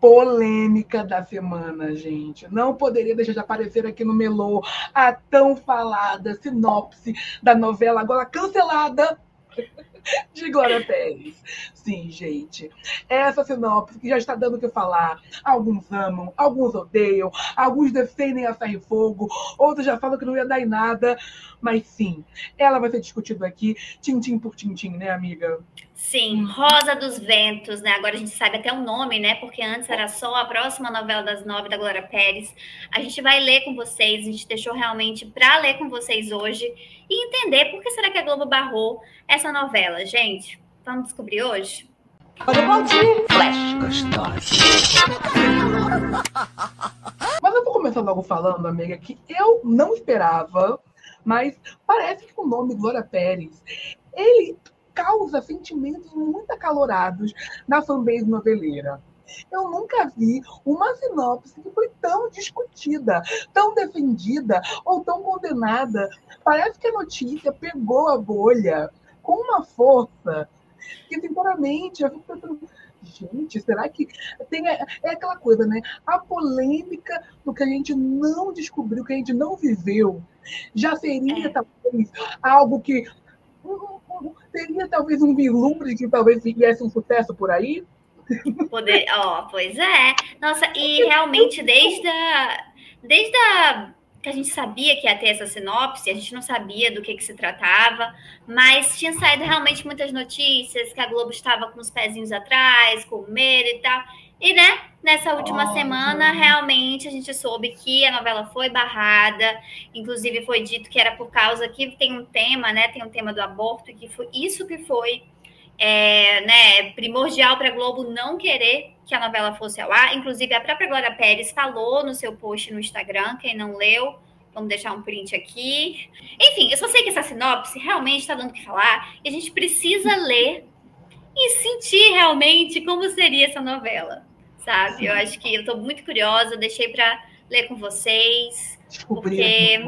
Polêmica da semana, gente. Não poderia deixar de aparecer aqui no Melô a tão falada sinopse da novela agora cancelada de Glória Pérez. Sim, gente. Essa sinopse que já está dando o que falar. Alguns amam, alguns odeiam, alguns defendem a ferro e fogo, outros já falam que não ia dar em nada. Mas sim, ela vai ser discutida aqui, tintim por tintim, né, amiga? Sim, Rosa dos Ventos, né? Agora a gente sabe até o nome, né? Porque antes era só a próxima novela das 9 da Glória Pérez. A gente vai ler com vocês, a gente deixou realmente para ler com vocês hoje e entender por que será que a Globo barrou essa novela, gente. Vamos descobrir hoje? Flash gostosa. Mas eu vou começar logo falando, amiga, que eu não esperava, mas parece que o nome Glória Pérez, ele causa sentimentos muito acalorados na fanbase noveleira. Eu nunca vi uma sinopse que foi tão discutida, tão defendida ou tão condenada. Parece que a notícia pegou a bolha com uma força que, sinceramente, eu fico pensando, gente, será que tem aquela coisa, né? A polêmica do que a gente não descobriu, que a gente não viveu, já seria talvez algo que teria talvez um vislumbre que talvez viesse um sucesso por aí? Pois é. Nossa, e realmente desde que a gente sabia que ia ter essa sinopse, a gente não sabia do que se tratava, mas tinha saído realmente muitas notícias que a Globo estava com os pezinhos atrás, com medo e tal. E, né, nessa última semana, realmente a gente soube que a novela foi barrada, inclusive foi dito que era por causa que tem um tema, né, tem um tema do aborto, que foi isso que foi né, primordial para a Globo não querer que a novela fosse ao ar. Inclusive, a própria Glória Pérez falou no seu post no Instagram, quem não leu, vamos deixar um print aqui. Enfim, eu só sei que essa sinopse realmente está dando o que falar, e a gente precisa ler e sentir realmente como seria essa novela, sabe? Sim. Eu acho que eu estou muito curiosa, deixei para ler com vocês, porque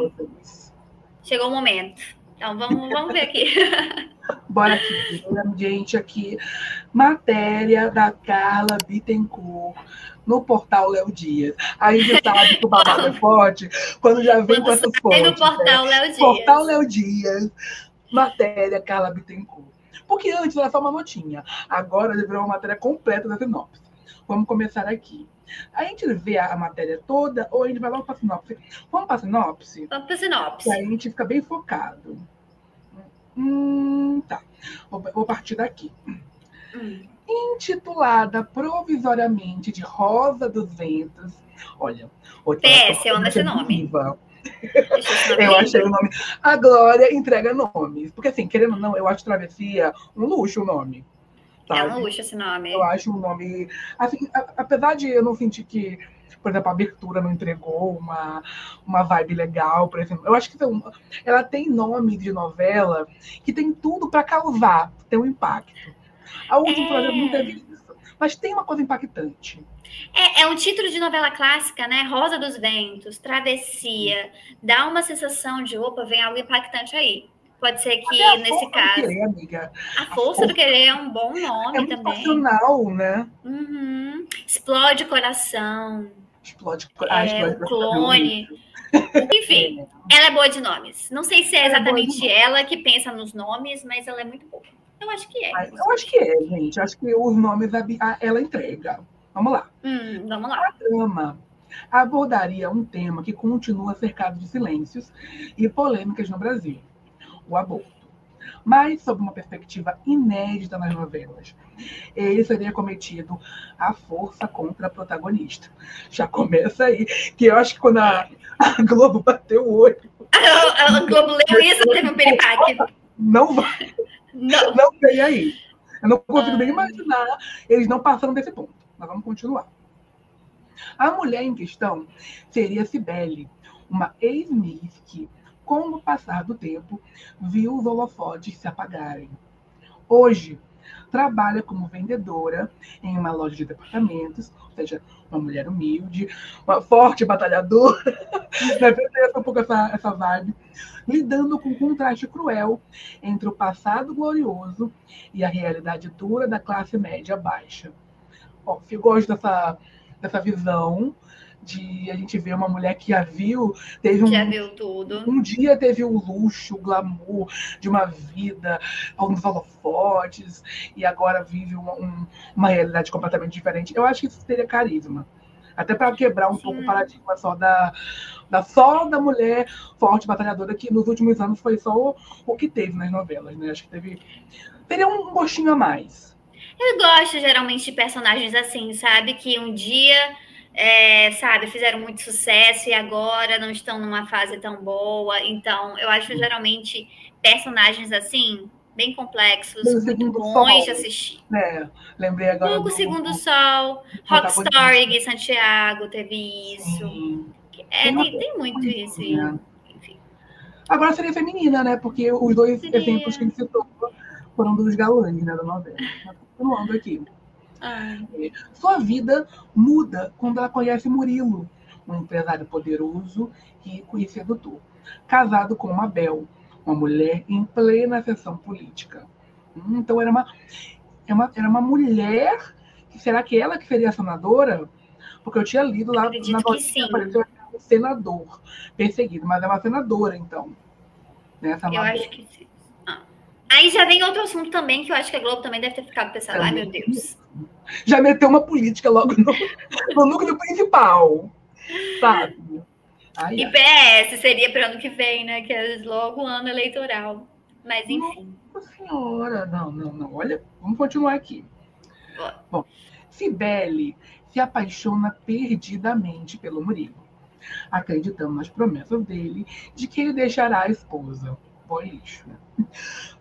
chegou o momento. Então, vamos ver aqui. Bora aqui, gente, aqui. Matéria da Carla Bittencourt no portal Léo Dias. Aí você sabe que o babado é forte quando já vem com essas fontes. No portal Léo Dias. Portal Léo Dias. Matéria Carla Bittencourt. Porque antes era só uma notinha. Agora já virou uma matéria completa da sinopse. Vamos começar aqui. A gente vê a matéria toda ou a gente vai logo para a sinopse? Vamos para a sinopse? Vamos para a sinopse. Aí a gente fica bem focado. Tá. Vou partir daqui. Intitulada provisoriamente de Rosa dos Ventos. Olha, PS, eu amo esse nome. Eu achei o nome. A Glória entrega nomes. Porque, assim, querendo ou não, eu acho Travessia um luxo o nome. Sabe? É um luxo esse nome. Eu acho um nome. Assim, apesar de eu não sentir que, por exemplo, a abertura não entregou uma vibe legal, por exemplo. Eu acho que ela tem nome de novela que tem tudo para causar, ter um impacto. A última projeto não teve isso. Mas tem uma coisa impactante. É um título de novela clássica, né? Rosa dos Ventos, Travessia. Dá uma sensação de, opa, vem algo impactante aí. Pode ser que, nesse caso... Querer, amiga. A Força do Querer é um bom nome também. É passional, né? Uhum. Explode Coração. Explode Coração. O Clone. Enfim, ela é boa de nomes. Não sei se é exatamente ela que pensa nos nomes, mas ela é muito boa. Eu acho que é. Eu acho que é, gente. Eu acho que os nomes ela entrega. Vamos lá. Vamos lá. A trama abordaria um tema que continua cercado de silêncios e polêmicas no Brasil: o aborto. Mas sob uma perspectiva inédita nas novelas. Ele seria cometido à força contra a protagonista. Já começa aí, que eu acho que quando a Globo bateu o olho... A Globo leu isso, teve um piripaque. Não vai. Não vem aí. Eu não consigo nem imaginar eles não passando desse ponto. Mas vamos continuar. A mulher em questão seria Cibele, uma ex-miss que, com o passar do tempo, viu os holofotes se apagarem. Hoje, trabalha como vendedora em uma loja de departamentos, ou seja, uma mulher humilde, uma forte batalhadora, deve ter um pouco essa vibe, lidando com um contraste cruel entre o passado glorioso e a realidade dura da classe média baixa. Bom, eu gosto dessa visão de a gente ver uma mulher que já viu viu tudo. Um dia teve o luxo, o glamour de uma vida nos holofotes e agora vive uma realidade completamente diferente. Eu acho que isso teria carisma. Até para quebrar um pouco o paradigma só da mulher forte, batalhadora, que nos últimos anos foi só o que teve nas novelas, né? Acho que teria um gostinho a mais. Eu gosto geralmente de personagens assim, sabe? Que um dia, sabe, fizeram muito sucesso e agora não estão numa fase tão boa. Então, eu acho geralmente personagens assim, bem complexos, muito bons de assistir. Lembrei agora Hugo Segundo Sol, Rockstar, Gui Santiago teve isso. Tem muito isso. Enfim. Agora seria feminina, né? Porque os dois exemplos que ele citou foram dos galãs, né, da novela. Mas continuando aqui. Sua vida muda quando ela conhece Murilo, um empresário poderoso, rico e sedutor, casado com Mabel, uma mulher em plena ascensão política. Então era uma mulher. Será que ela que seria a senadora? Porque eu tinha lido lá na notícia, apareceu um senador perseguido, mas é uma senadora, então. Eu acho que sim. Aí já vem outro assunto também, que eu acho que a Globo também deve ter ficado pensando, ai meu Deus. Já meteu uma política logo no núcleo principal, sabe? E PS seria para ano que vem, né? Que é logo ano eleitoral. Mas enfim. Nossa senhora, não. Olha, vamos continuar aqui. Bom, Cibele se apaixona perdidamente pelo Murilo, acreditando nas promessas dele de que ele deixará a esposa. Boy lixo.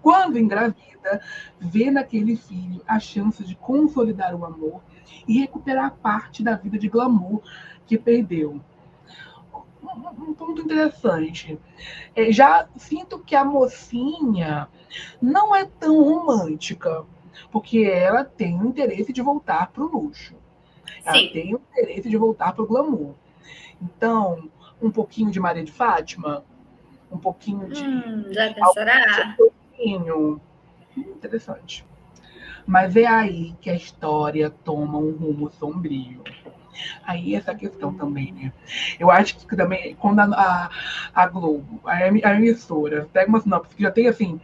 Quando engravida, vê naquele filho a chance de consolidar o amor e recuperar parte da vida de glamour que perdeu. Um ponto interessante. Já sinto que a mocinha não é tão romântica, porque ela tem o interesse de voltar para o luxo. Ela tem o interesse de voltar para o glamour. Então, um pouquinho de Maria de Fátima, um pouquinho de... já pensará? Um pouquinho. Interessante. Mas é aí que a história toma um rumo sombrio. Aí essa questão também, né? Eu acho que também, quando a Globo, a emissora, pega uma sinopse que já tem, assim,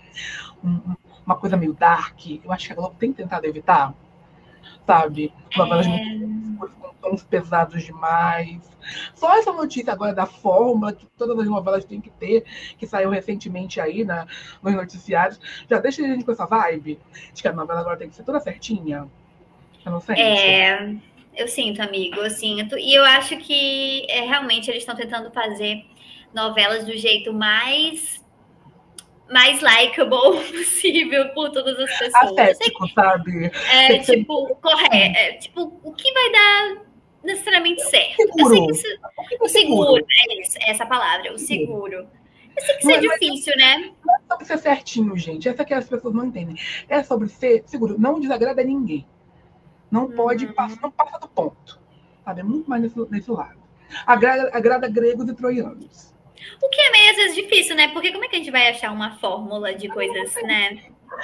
uma coisa meio dark, eu acho que a Globo tem tentado evitar, sabe? Novelas muito com tons pesados demais. Só essa notícia agora da fórmula que todas as novelas têm que ter, que saiu recentemente aí nos noticiários, já deixa a gente com essa vibe de que a novela agora tem que ser toda certinha. Eu não sei. Eu sinto, amigo, eu sinto. E eu acho que realmente eles estão tentando fazer novelas do jeito mais likeable possível por todas as pessoas. Ascético, sabe? Correto. Tipo, o que vai dar necessariamente certo? Seguro. Eu sei que o seguro, é isso, essa palavra, o seguro. Eu sei que isso é difícil, né? Não é sobre ser certinho, gente. Essa que as pessoas não entendem. É sobre ser seguro. Não desagrada ninguém. Não pode passar, não passa do ponto. Sabe? É muito mais nesse lado. Agrada gregos e troianos. O que é meio às vezes difícil, né? Porque como é que a gente vai achar uma fórmula de coisas, né?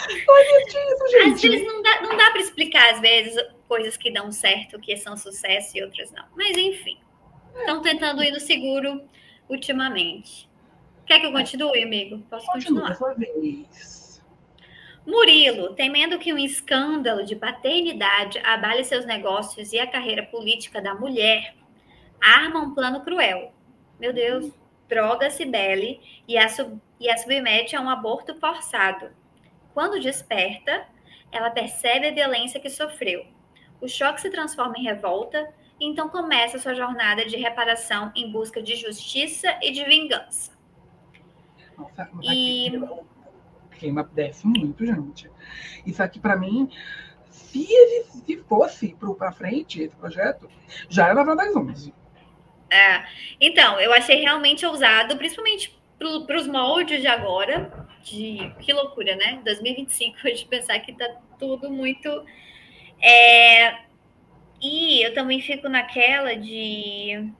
Isso, gente. Às vezes não dá para explicar, às vezes, coisas que dão certo, que são sucesso e outras não. Mas enfim, estão tentando ir no seguro ultimamente. Quer que eu continue, amigo? Posso continuar? Sua vez. Murilo, temendo que um escândalo de paternidade abale seus negócios e a carreira política da mulher, arma um plano cruel. Meu Deus. Droga Cibele e a submete a um aborto forçado. Quando desperta, ela percebe a violência que sofreu. O choque se transforma em revolta e então começa sua jornada de reparação em busca de justiça e de vingança. Nossa, o clima desce muito, gente. Isso aqui, para mim, se fosse para frente esse projeto, já era novela das 11. Então, eu achei realmente ousado, principalmente para os moldes de agora, que loucura, né? 2025, a gente pensar que tá tudo muito... E eu também fico naquela de...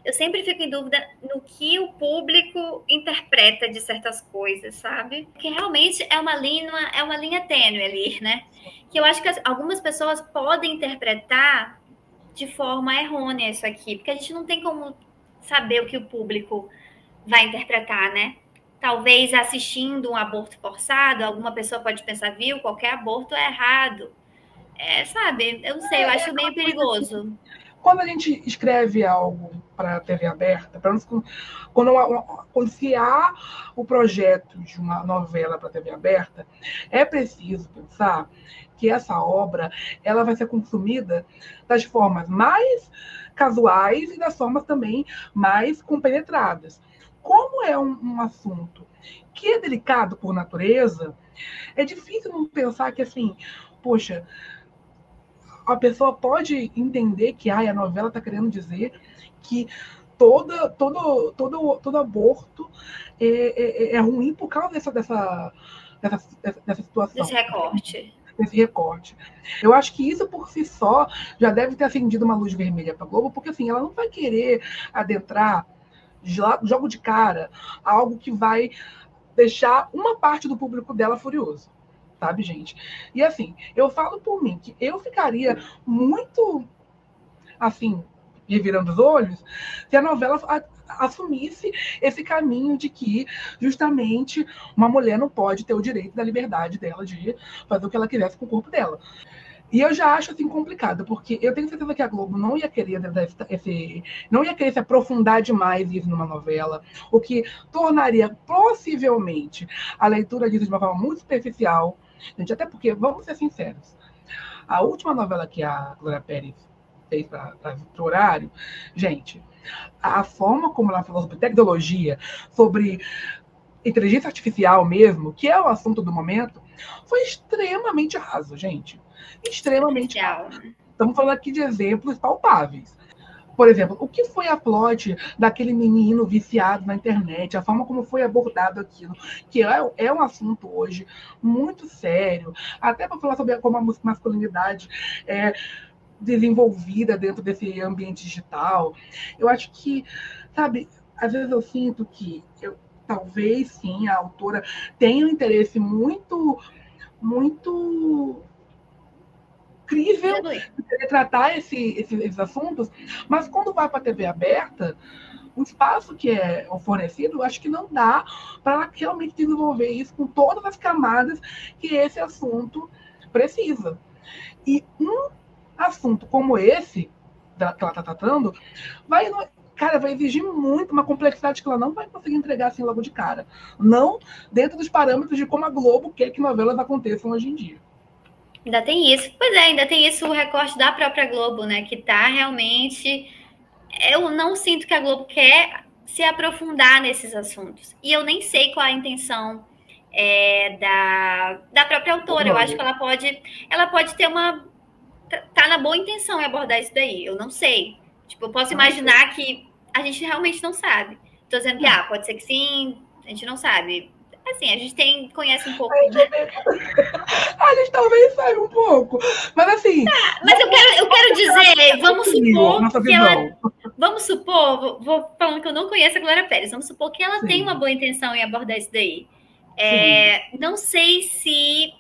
Eu sempre fico em dúvida no que o público interpreta de certas coisas, sabe? Porque realmente é uma linha tênue ali, né? Que eu acho que algumas pessoas podem interpretar de forma errônea isso aqui, porque a gente não tem como saber o que o público vai interpretar, né? Talvez assistindo um aborto forçado, alguma pessoa pode pensar, viu, qualquer aborto é errado. Sabe, eu não sei, eu acho meio perigoso. Quando a gente escreve algo para a TV aberta, quando se há o projeto de uma novela para a TV aberta, é preciso pensar que essa obra ela vai ser consumida das formas mais casuais e das formas também mais compenetradas. Como é um assunto que é delicado por natureza, é difícil não pensar que, assim, poxa, a pessoa pode entender que a novela está querendo dizer que todo aborto é ruim por causa dessa situação. Desse recorte. Desse recorte. Eu acho que isso por si só já deve ter acendido uma luz vermelha para a Globo, porque assim, ela não vai querer adentrar jogo de cara algo que vai deixar uma parte do público dela furioso. Sabe, gente? E assim, eu falo por mim que eu ficaria muito, assim, revirando os olhos, se a novela assumisse esse caminho de que, justamente, uma mulher não pode ter o direito da liberdade dela de fazer o que ela quisesse com o corpo dela. E eu já acho assim complicado, porque eu tenho certeza que a Globo não ia querer se aprofundar demais isso numa novela, o que tornaria possivelmente a leitura disso de uma forma muito superficial. Gente, até porque, vamos ser sinceros, a última novela que a Glória Pérez fez para o horário, gente, a forma como ela falou sobre tecnologia, sobre inteligência artificial mesmo, que é o assunto do momento, foi extremamente raso, gente. Extremamente raso. Estamos falando aqui de exemplos palpáveis. Por exemplo, o que foi a plot daquele menino viciado na internet, a forma como foi abordado aquilo, que é um assunto hoje muito sério, até para falar sobre como a masculinidade é desenvolvida dentro desse ambiente digital. Eu acho que, sabe, às vezes eu sinto que talvez sim a autora tenha um interesse muito incrível de tratar esses assuntos, mas quando vai para a TV aberta, o espaço que é fornecido, eu acho que não dá para realmente desenvolver isso com todas as camadas que esse assunto precisa. E um assunto como esse, que ela está tratando, vai exigir muito, uma complexidade que ela não vai conseguir entregar assim logo de cara. Não dentro dos parâmetros de como a Globo quer que novelas aconteçam hoje em dia. Ainda tem isso. Pois é, ainda tem isso, o recorte da própria Globo, né? Que tá realmente... Eu não sinto que a Globo quer se aprofundar nesses assuntos. E eu nem sei qual a intenção da própria autora. Eu acho que ela pode ter uma... Tá na boa intenção em abordar isso daí. Eu não sei. Tipo, eu posso imaginar que a gente realmente não sabe. Tô dizendo que, pode ser que sim, a gente não sabe. Assim, a gente conhece um pouco. A gente talvez saiba um pouco. Mas assim. Mas eu quero dizer, vamos supor, vou falando que eu não conheço a Glória Pérez, vamos supor que ela tem uma boa intenção em abordar isso daí. Não sei se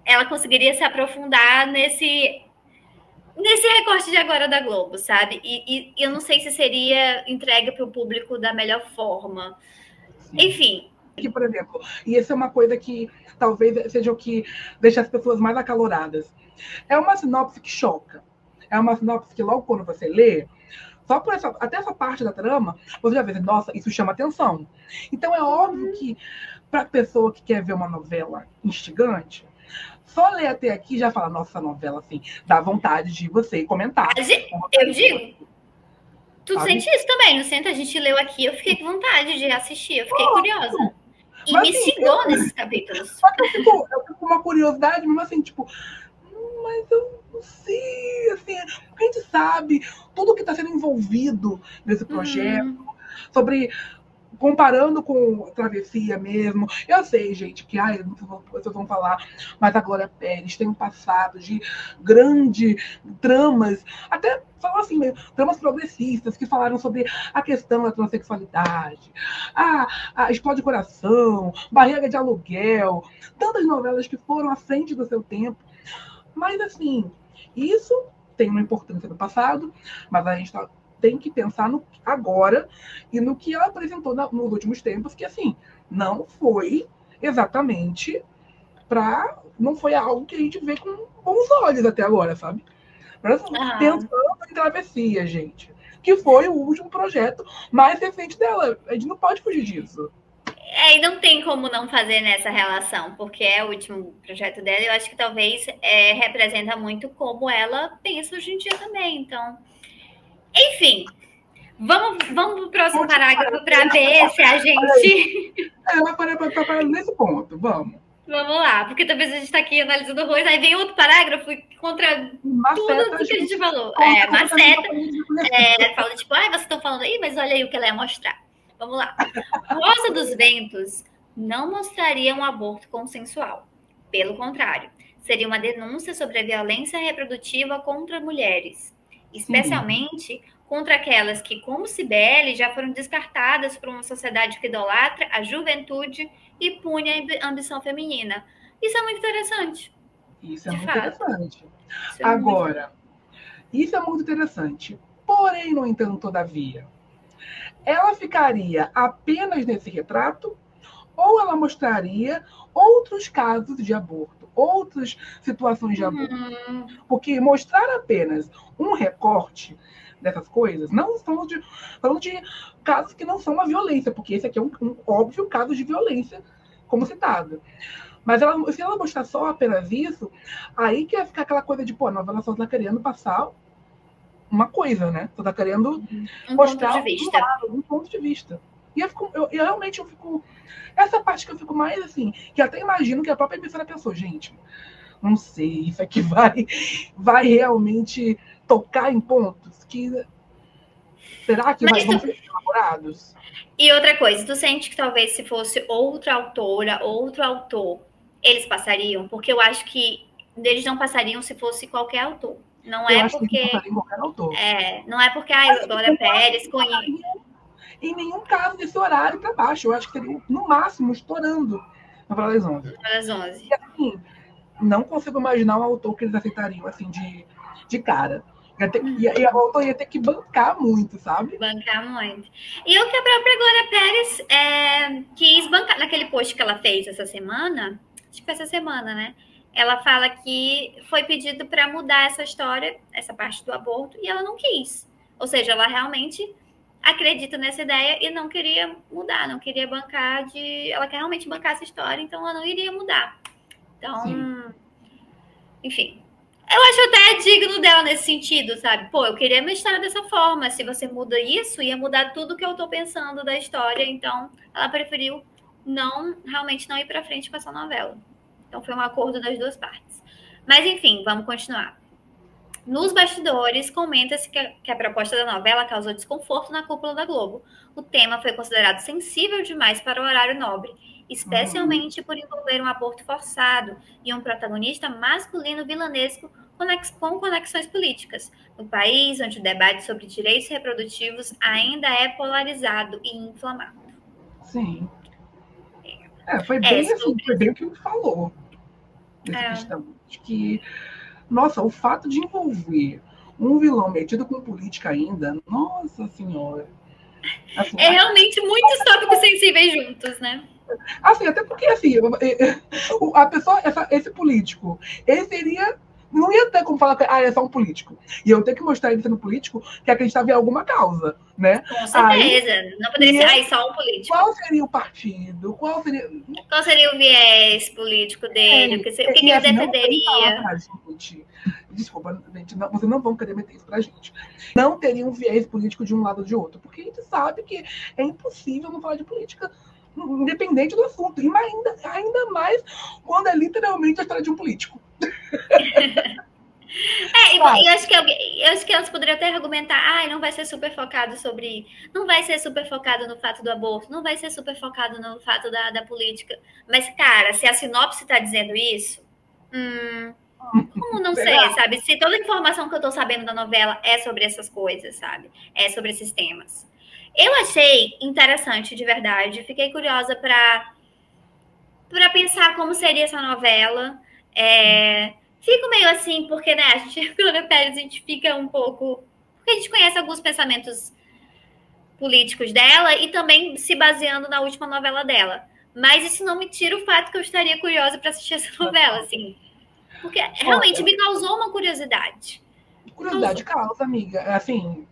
ela conseguiria se aprofundar nesse recorte de agora da Globo, sabe? E eu não sei se seria entregue para o público da melhor forma. Enfim. Que, por exemplo, e isso é uma coisa que talvez seja o que deixa as pessoas mais acaloradas. É uma sinopse que choca. É uma sinopse que logo quando você lê, só por até essa parte da trama, você já vê, nossa, isso chama atenção. Então é óbvio que para a pessoa que quer ver uma novela instigante, só ler até aqui já fala, nossa, novela, assim, dá vontade de você comentar. Eu digo. Tu sente isso também, não sente? A gente leu aqui, eu fiquei com vontade de assistir, eu fiquei curiosa. E mas, me instigou nesses capítulos. Só que eu fico com uma curiosidade, mesmo assim, tipo, mas eu não sei, assim, porque a gente sabe tudo que está sendo envolvido nesse projeto, sobre... comparando com a Travessia mesmo. Eu sei, gente, que vocês vão falar, mas a Glória Pérez tem um passado de grandes tramas, até falar assim mesmo, tramas progressistas que falaram sobre a questão da transexualidade, a Explode Coração, Barriga de Aluguel, tantas novelas que foram à frente do seu tempo. Mas, assim, isso tem uma importância no passado, mas a gente tem que pensar no agora e no que ela apresentou nos últimos tempos, que assim, não foi exatamente não foi algo que a gente vê com bons olhos até agora, sabe? Mas, pensando em Travessia, gente, que foi o último projeto mais recente dela. A gente não pode fugir disso. E não tem como não fazer nessa relação, porque é o último projeto dela. Eu acho que talvez representa muito como ela pensa hoje em dia também. Então, enfim, vamos pro próximo parágrafo para ver se a gente... Vai parar nesse ponto, vamos. Vamos lá, porque talvez a gente está aqui analisando horrores, aí vem outro parágrafo contra tudo que a gente falou. Maceta, fala tipo, vocês estão falando aí, mas olha aí o que ela ia mostrar. Vamos lá. Rosa dos Ventos não mostraria um aborto consensual. Pelo contrário, seria uma denúncia sobre a violência reprodutiva contra mulheres, especialmente contra aquelas que, como Cibele, já foram descartadas por uma sociedade que idolatra a juventude e pune a ambição feminina. Isso é muito interessante. Isso é muito interessante. Agora, isso é muito interessante. Porém, no entanto, todavia, ela ficaria apenas nesse retrato ou ela mostraria outros casos de aborto, outras situações de aborto? Porque mostrar apenas um recorte dessas coisas, não falando de casos que não são uma violência, porque esse aqui é um óbvio caso de violência, como citado. Mas se ela mostrar só apenas isso, aí que vai ficar aquela coisa de, a novela só está querendo passar uma coisa, né? Só está querendo mostrar um ponto de vista. E eu realmente fico... Essa parte que eu fico mais assim, que até imagino que a própria emissora pensou, gente, não sei, isso aqui vai realmente tocar em pontos que... Será que vão ser elaborados? E outra coisa, tu sente que talvez se fosse outra autora, outro autor, eles passariam? Porque eu acho que eles não passariam se fosse qualquer autor. Não é porque... qualquer autor. Não é porque a Glória Pérez conhece... Em nenhum caso desse horário para baixo. Eu acho que seria, no máximo, estourando na Novela das 11. Das 11. E assim, não consigo imaginar um autor que eles aceitariam, assim, de cara. E a autor ia ter que bancar muito, sabe? Bancar muito. E o que a própria Glória Pérez quis bancar, naquele post que ela fez essa semana, acho que foi essa semana, né? Ela fala que foi pedido para mudar essa história, essa parte do aborto, e ela não quis. Ou seja, ela realmente acredita nessa ideia e não queria mudar, não queria bancar ela quer realmente bancar essa história, então ela não iria mudar. Então, enfim. Eu acho até digno dela nesse sentido, sabe? Eu queria minha história dessa forma. Se você muda isso, ia mudar tudo que eu tô pensando da história. Então, ela preferiu realmente não ir pra frente com essa novela. Então, foi um acordo das duas partes. Mas, enfim, vamos continuar. Nos bastidores, comenta-se que a proposta da novela causou desconforto na cúpula da Globo. O tema foi considerado sensível demais para o horário nobre, especialmente por envolver um aborto forçado e um protagonista masculino vilanesco com conexões políticas, no país onde o debate sobre direitos reprodutivos ainda é polarizado e inflamado. Sim. Foi bem assim, foi bem o que ele falou. Nessa questão de que, nossa, o fato de envolver um vilão metido com política ainda, nossa senhora. Assim, realmente muitos tópicos sensíveis juntos, né? Assim, até porque, assim, a pessoa, esse político, ele seria... Não ia ter como falar que é só um político. E eu ter que mostrar ele sendo político que acreditava em alguma causa, né? Com certeza. Não poderia ser só um político. Qual seria o partido? Qual seria o viés político dele? O que ele defenderia? Desculpa, gente, vocês não vão querer meter isso pra gente. Não teria um viés político de um lado ou de outro. Porque a gente sabe que é impossível não falar de política independente do assunto. E ainda mais quando é literalmente a história de um político. Eu acho que elas poderiam até argumentar, não vai ser super focado não vai ser super focado no fato do aborto, não vai ser super focado no fato da política. Mas, cara, se a sinopse está dizendo isso, como não sei, sabe? Se toda a informação que eu tô sabendo da novela é sobre essas coisas, sabe? É sobre esses temas. Eu achei interessante, de verdade. Fiquei curiosa para pensar como seria essa novela. Fico meio assim, porque, né, a gente, Glória Pérez, a gente fica um pouco... Porque a gente conhece alguns pensamentos políticos dela e também se baseando na última novela dela. Mas isso não me tira o fato que eu estaria curiosa para assistir essa novela, assim. Porque realmente me causou uma curiosidade. Curiosidade causa, amiga. Assim,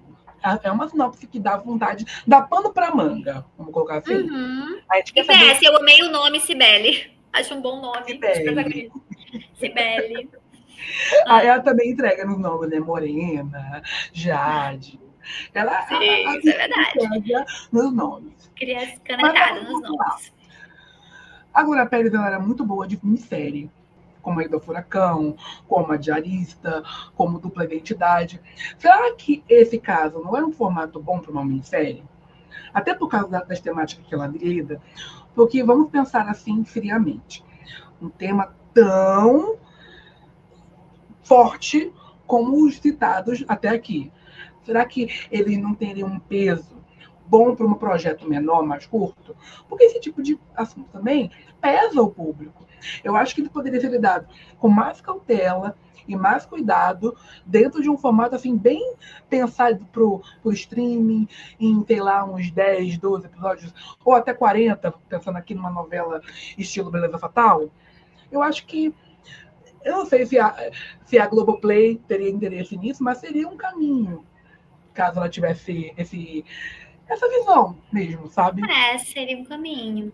é uma sinopse que dá vontade, dá pano pra manga, vamos colocar assim. Uhum. A gente quer saber... eu amei o nome Cibele. Acho um bom nome. Cibele. Cibele. Ela também entrega nos nomes, né? Morena, Jade. Ela Sim, isso é verdade. Entrega nos nomes. Criança canetada nos nomes. A Glória Pérez ela era muito boa de minissérie, como a Ilha do Furacão, como a Diarista, como Dupla Identidade. Será que esse caso não é um formato bom para uma minissérie? Até por causa das temáticas que ela lida, porque vamos pensar assim friamente. Um tema tão forte como os citados até aqui. Será que ele não teria um peso bom para um projeto menor, mais curto? Porque esse tipo de assunto também pesa o público. Eu acho que ele poderia ser lidado com mais cautela e mais cuidado dentro de um formato assim bem pensado para o streaming, em, sei lá, uns 10, 12 episódios, ou até 40, pensando aqui numa novela estilo Beleza Fatal. Eu acho que eu não sei se a Globoplay teria interesse nisso, mas seria um caminho, caso ela tivesse essa visão mesmo, sabe? Seria um caminho.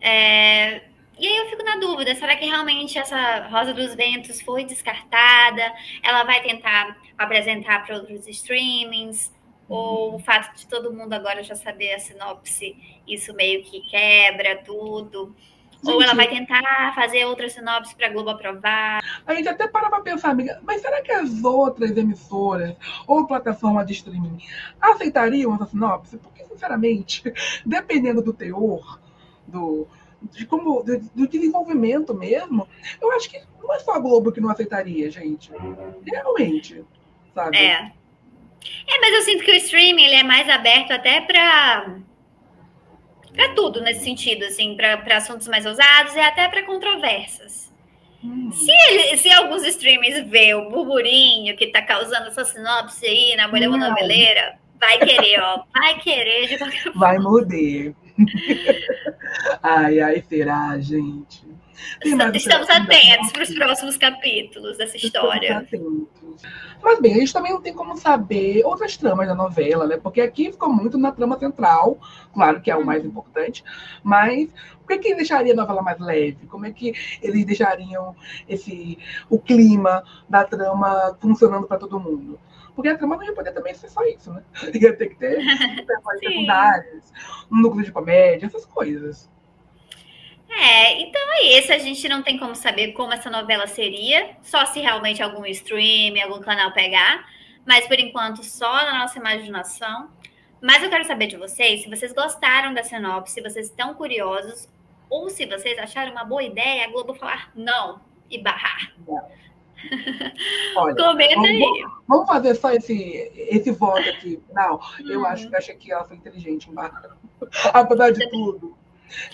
E aí eu fico na dúvida, será que realmente essa Rosa dos Ventos foi descartada? Ela vai tentar apresentar para outros streamings? Ou o fato de todo mundo agora já saber a sinopse, isso meio que quebra tudo? Gente, ou ela vai tentar fazer outra sinopse para a Globo aprovar? A gente até para pensar, amiga, mas será que as outras emissoras ou plataformas de streaming aceitariam essa sinopse? Porque, sinceramente, dependendo do teor, do desenvolvimento mesmo, eu acho que não é só a Globo que não aceitaria, gente. Realmente, sabe? Mas eu sinto que o streaming ele é mais aberto até para tudo nesse sentido, assim, para assuntos mais ousados e até para controvérsias. Se alguns streamers vê o burburinho que tá causando essa sinopse aí na bolha noveleira, vai querer, vai querer de qualquer forma. Vai morder. Ai, será, gente? Estamos atentos para os próximos capítulos dessa história. Mas bem, a gente também não tem como saber outras tramas da novela, né? Porque aqui ficou muito na trama central, claro que é o mais importante, mas por que deixaria a novela mais leve? Como é que eles deixariam o clima da trama funcionando para todo mundo? Porque a trama não ia poder também ser só isso, né? Ia ter que ter personagens secundários, um núcleo de comédia, essas coisas. Então é isso. A gente não tem como saber como essa novela seria, só se realmente algum stream, algum canal pegar. Mas, por enquanto, só na nossa imaginação. Mas eu quero saber de vocês, se vocês gostaram da sinopse, se vocês estão curiosos, ou se vocês acharam uma boa ideia a Globo falar não e barrar. Olha, comenta aí. Vamos fazer só esse voto aqui. Não, eu acho que ela foi inteligente em barrar. Apesar de tudo.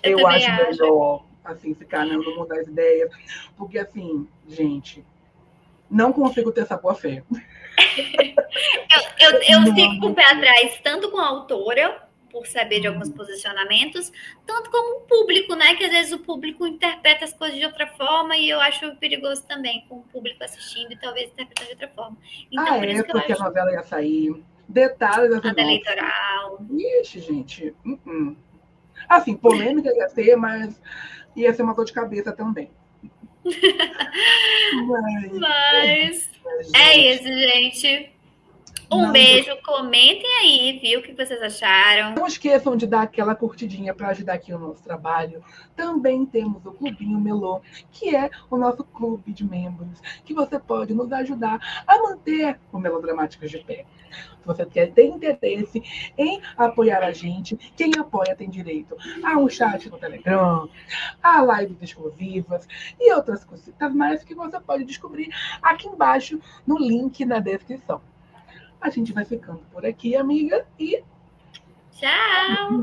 Eu acho melhor, assim, ficar não mudar as ideias. Porque, assim, gente, não consigo ter essa boa fé. Eu fico com o pé atrás, tanto com a autora, por saber de alguns posicionamentos, tanto como o público, né? Que às vezes o público interpreta as coisas de outra forma e eu acho perigoso também com o público assistindo e talvez interpretando de outra forma. Então, por isso que porque eu acho... a novela ia sair. Detalhes da novela eleitoral. Ixi, gente. Assim, polêmica ia ter, mas ia ser uma dor de cabeça também. Mas é isso, gente. Beijo, comentem aí, viu, o que vocês acharam. Não esqueçam de dar aquela curtidinha para ajudar aqui o nosso trabalho. Também temos o Clubinho Melô, que é o nosso clube de membros, que você pode nos ajudar a manter o Melodramáticas de pé. Se você tem interesse em apoiar a gente, quem apoia tem direito a um chat no Telegram, a lives exclusivas e outras coisitas mais que você pode descobrir aqui embaixo no link na descrição. A gente vai ficando por aqui, amiga, e tchau!